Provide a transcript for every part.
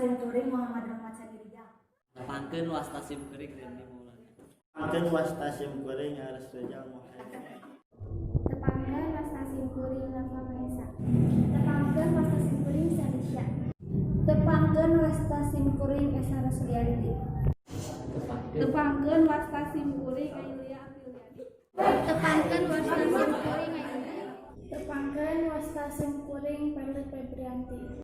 simkuring Muhammad Rahmat Sadirja. Pangkeun wasta simkuring Randy Maulana. Pangkeun wasta simkuring Aras Rejal Muhammad. Tepangkeun wasta simkuring Nafa Mahesa. Tepangkeun wasta simkuring Sarisya. Tepangkeun wasta simkuring Esa Rasulianti. Tepangkeun wasta simkuring Ayulia Apriliani. Tepangkeun wasta simkuring Ayulia. Tepangkeun wasta simkuring Perli Febrianti.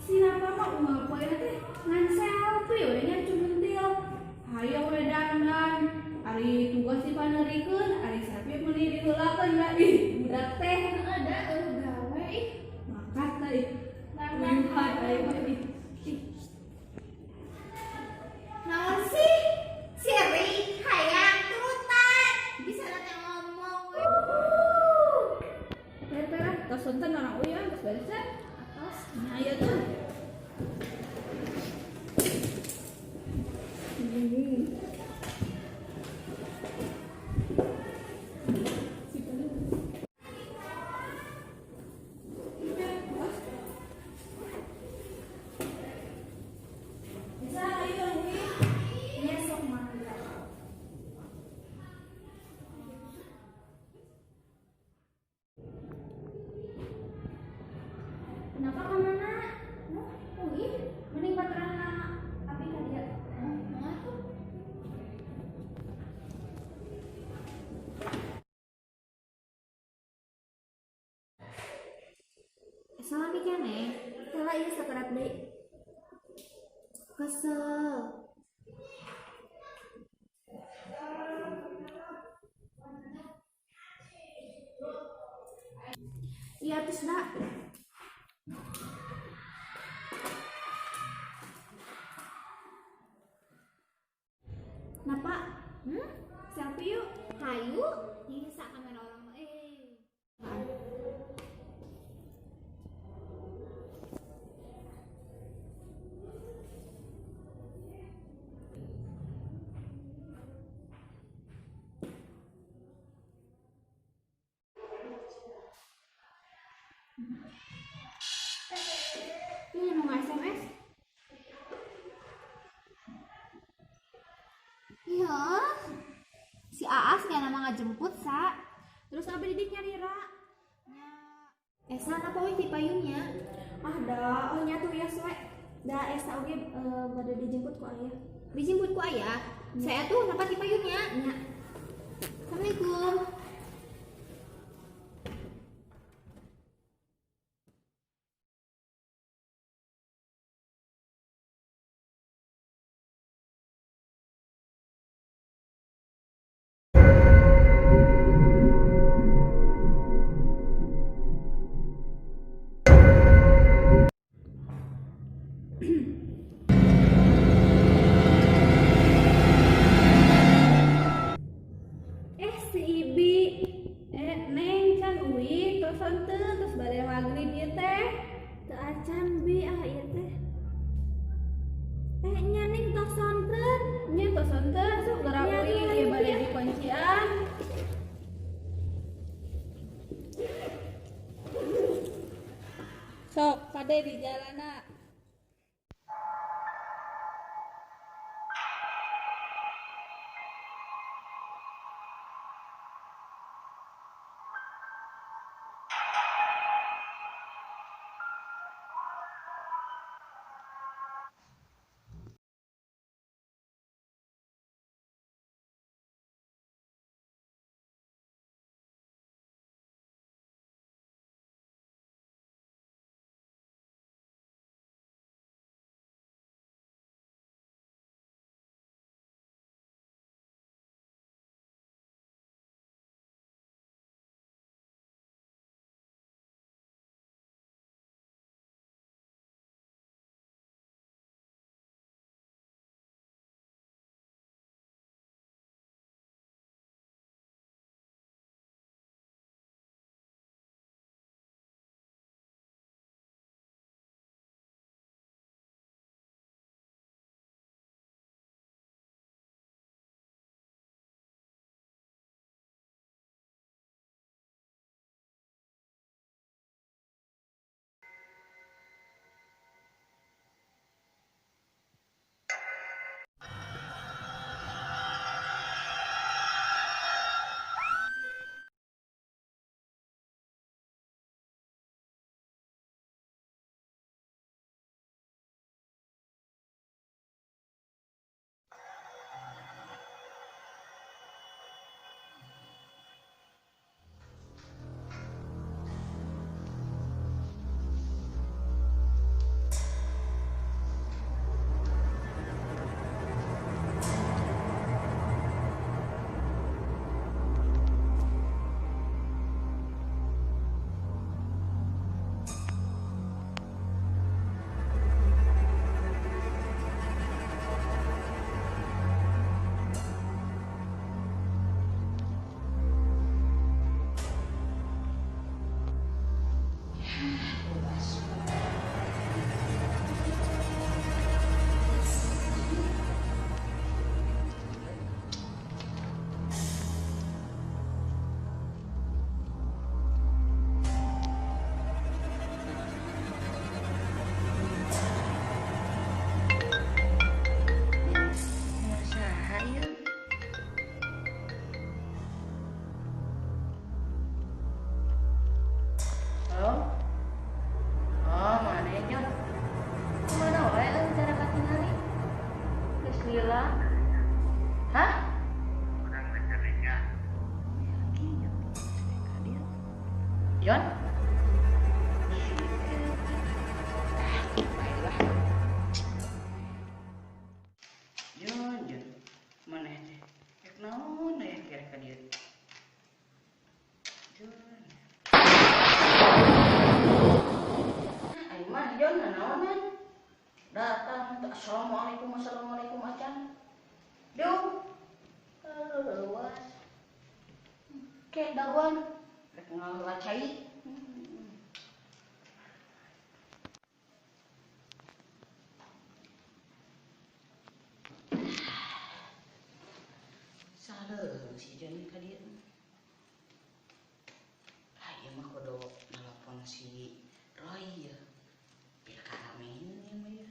Sinapa mah umah poe teh ngan selfie we nya cumentil. Hayo we dandan. Ari tugas dipanerikeun, ari selfie meuni diheulakeun da ih budak teh ada gawe ih. Makat teh. Dandan aya mah ih. Naon sih? Siri hayang turutan. Bisa teh ngomong we. Per tos sonten orang uyang geus beres. Atos. Nah, ayo tuh. Kenapa ka mana? Ih, mending bateran api ka dia. Atuh. Salami keneh. Tela ieu sakerat deui. Kesel. Iya terus dah. Napa? Selfie yuk. Hayu. Ini sak kamera orang Ini mau SMS? Iya. Si Aas nya nama ngajemput sa. Terus abdi didik nyarira. Nya Esa apa we di payungnya? Ah da, oh nya tuh ya we. Da esa oge bade dijemput ku aya. Dijemput ku ayah. Saya tuh dapat di payungnya. Nya. Assalamualaikum. Teu acan bi ieu teh. Nyaning tok sonten. Nya tos sonten sok gerak Iya, uing iya, ieu bade iya. di kuncian. Sok pade di jalana. Yon? Yon. Mana teh? Rek naon aya kira ka dieu? Yon. Ai mah Yon naonan? Datang assalamualaikum acan. Duh. Luas. Kayak dawan. Rek ngalacai. Saleuh si Joni ka dieu. Ieu mah kudu nelpon si Roy ya. Biar karamein ieu mah ya.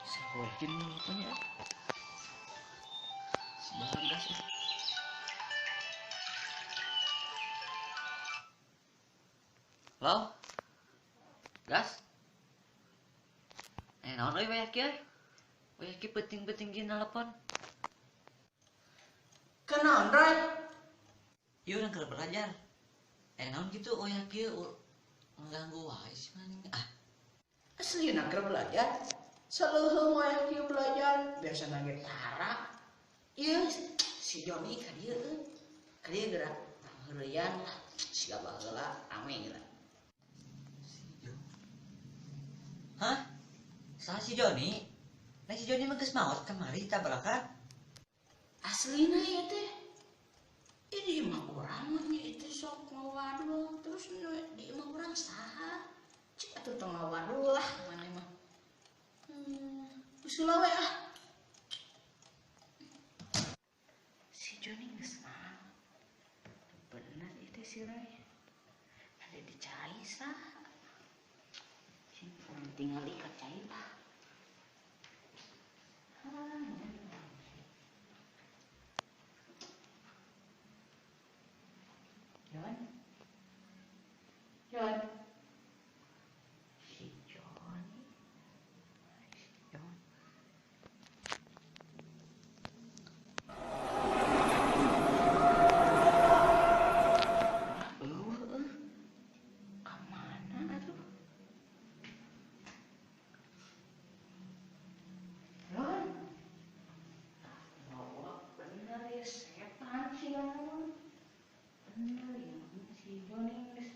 Sahojeun nelponnya. Sebahan gas ya. Halo? Gas? Naon euy we kieu? We kieu penting-penting gini nelpon. Kenaon, Roy? Ieu urang keur belajar. Naon gitu oh ya kieu mengganggu wae sih maning. Aslinya keur belajar. Saleuheung we kieu belajar, biasana ge tara. Ieu si Joni ka dieu. Ka dieu geura heureuyan lah. Siga baheula rame geura. Si Joni. Hah? Salah si Joni? Nah si Joni mah geus maot kemari tabrakan. Aslina ieu teh. Ini mah urang mah nya itu sok ngawadul terus di mah urang saha? Cik atuh tong ngawadul lah mana mah. Geus heula we ah. Si Joni geus maot. Bener itu si Roy. Ada dicai saha? Tinggal ikat cair lah. Jon, Jon, si Jon, si Jon. Kemana aduh? Ron, bawa bener ya setan sih Ron. Bener ya si Joni geus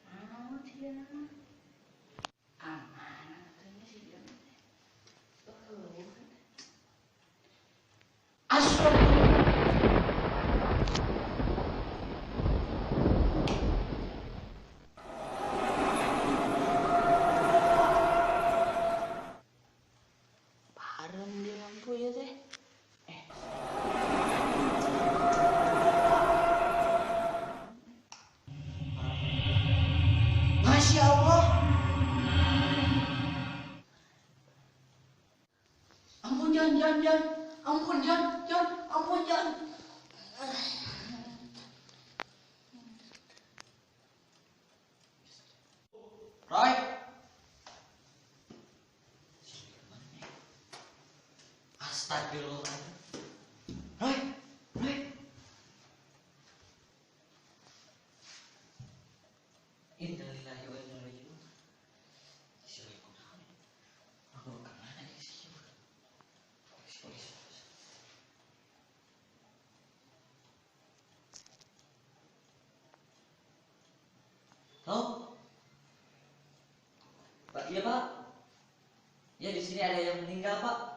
naon sih dia nama? Amana katanya si Joni teh. Astagfirullah. Parem di lampu ya teh. Masya Allah. Ampun Jon. Ampun Jon. Ampun Jon. Roy. Astagfirullah. Roy. Innalillahi wa inna ilaihi raji'un. Si Roy kunaon? Aku kemana ya si Roy? Polis. Halo? Pak, iya Pak. Ya di sini ada yang meninggal Pak.